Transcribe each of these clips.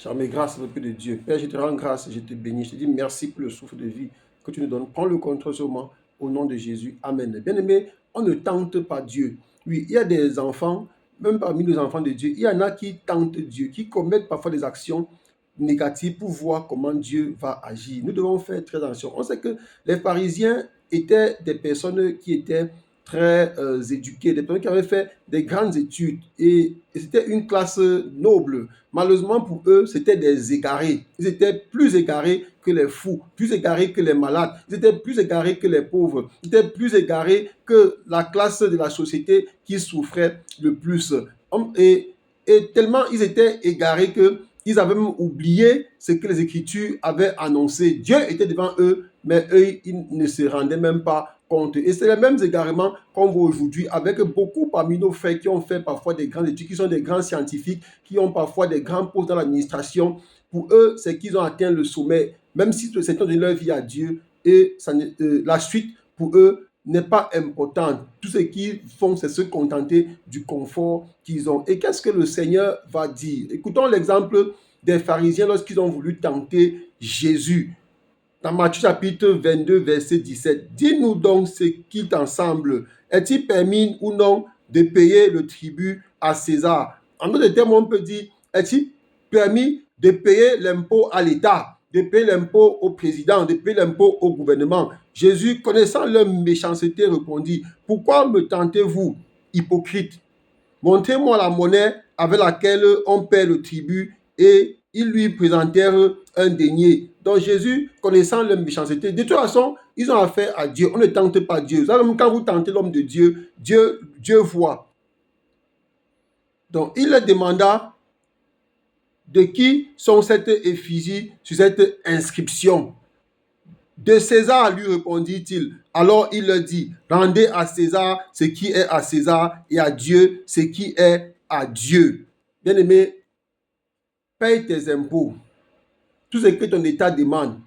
Charmé, grâce au peu de Dieu. Père, je te rends grâce, je te bénis, je te dis merci pour le souffle de vie que tu nous donnes. Prends le contrôle sur moi, au nom de Jésus. Amen. Bien-aimé, on ne tente pas Dieu. Oui, il y a des enfants, même parmi les enfants de Dieu, il y en a qui tentent Dieu, qui commettent parfois des actions négatives pour voir comment Dieu va agir. Nous devons faire très attention. On sait que les pharisiens étaient des personnes qui étaient très éduquées, des personnes qui avaient fait des grandes études et c'était une classe noble. Malheureusement pour eux, c'était des égarés. Ils étaient plus égarés que les fous, plus égarés que les malades, ils étaient plus égarés que les pauvres, ils étaient plus égarés que la classe de la société qui souffrait le plus. Et, et tellement ils étaient égarés que ils avaient même oublié ce que les Écritures avaient annoncé. Dieu était devant eux, mais eux, ils ne se rendaient même pas compte. Et c'est les mêmes égarements qu'on voit aujourd'hui avec beaucoup parmi nos frères qui ont fait parfois des grandes études, qui sont des grands scientifiques, qui ont parfois des grands postes dans l'administration. Pour eux, c'est qu'ils ont atteint le sommet, même si certains donné leur vie à Dieu. Et la suite, pour eux, n'est pas importante. Tout ce qu'ils font, c'est se contenter du confort qu'ils ont. Et qu'est-ce que le Seigneur va dire? Écoutons l'exemple des pharisiens lorsqu'ils ont voulu tenter Jésus. Dans Matthieu chapitre 22, verset 17, dis-nous donc ce qu'il t'en semble. Est-il permis ou non de payer le tribut à César? En d'autres termes, on peut dire, est-il permis de payer l'impôt à l'État, de payer l'impôt au président, de payer l'impôt au gouvernement? Jésus, connaissant leur méchanceté, répondit, pourquoi me tentez-vous, hypocrite? Montrez-moi la monnaie avec laquelle on paie le tribut. Et ils lui présentèrent un denier. Donc Jésus, connaissant leur méchanceté, de toute façon, ils ont affaire à Dieu. On ne tente pas Dieu. Quand vous tentez l'homme de Dieu, Dieu voit. Donc il leur demanda de qui sont cette effigie sur cette inscription. De César, lui répondit-il. Alors il leur dit, rendez à César ce qui est à César et à Dieu ce qui est à Dieu. Bien-aimé, paye tes impôts. Tout ce que ton État demande,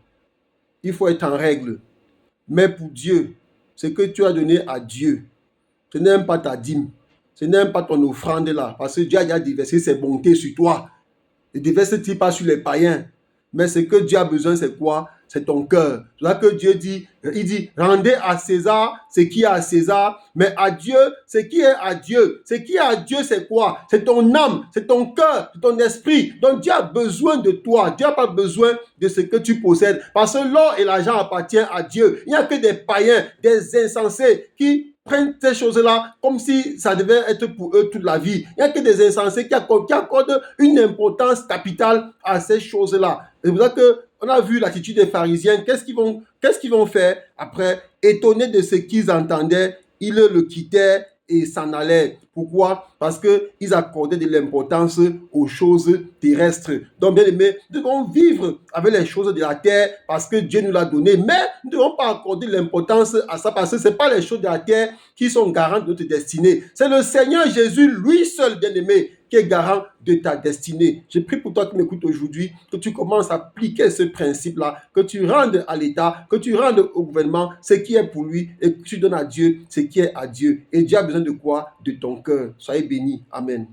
il faut être en règle. Mais pour Dieu, ce que tu as donné à Dieu, ce n'est même pas ta dîme, ce n'est même pas ton offrande là, parce que Dieu a déjà déversé ses bontés sur toi. Il ne déverse-t-il pas sur les païens? Mais ce que Dieu a besoin, c'est quoi? C'est ton cœur. C'est là que Dieu dit, il dit, rendez à César ce qui est à César, mais à Dieu ce qui est à Dieu. Ce qui est à Dieu, c'est quoi? C'est ton âme, c'est ton cœur, c'est ton esprit. Donc Dieu a besoin de toi. Dieu n'a pas besoin de ce que tu possèdes. Parce que l'or et l'argent appartiennent à Dieu. Il n'y a que des païens, des insensés qui prennent ces choses-là comme si ça devait être pour eux toute la vie. Il n'y a que des insensés qui accordent une importance capitale à ces choses-là. C'est pour ça qu'on a vu l'attitude des pharisiens. Qu'est-ce qu'ils vont faire après? Étonnés de ce qu'ils entendaient, ils le quittaient et s'en allaient. Pourquoi? Parce qu'ils accordaient de l'importance aux choses terrestres. Donc, bien aimé, nous devons vivre avec les choses de la terre parce que Dieu nous l'a donné. Mais nous ne devons pas accorder l'importance à ça parce que ce n'est pas les choses de la terre qui sont garantes de notre destinée. C'est le Seigneur Jésus, lui seul, bien aimé, qui est garant de ta destinée. Je prie pour toi qui m'écoutes aujourd'hui, que tu commences à appliquer ce principe-là, que tu rendes à l'État, que tu rendes au gouvernement ce qui est pour lui et que tu donnes à Dieu ce qui est à Dieu. Et Dieu a besoin de quoi? De ton cœur. Soyez bénis. Amen.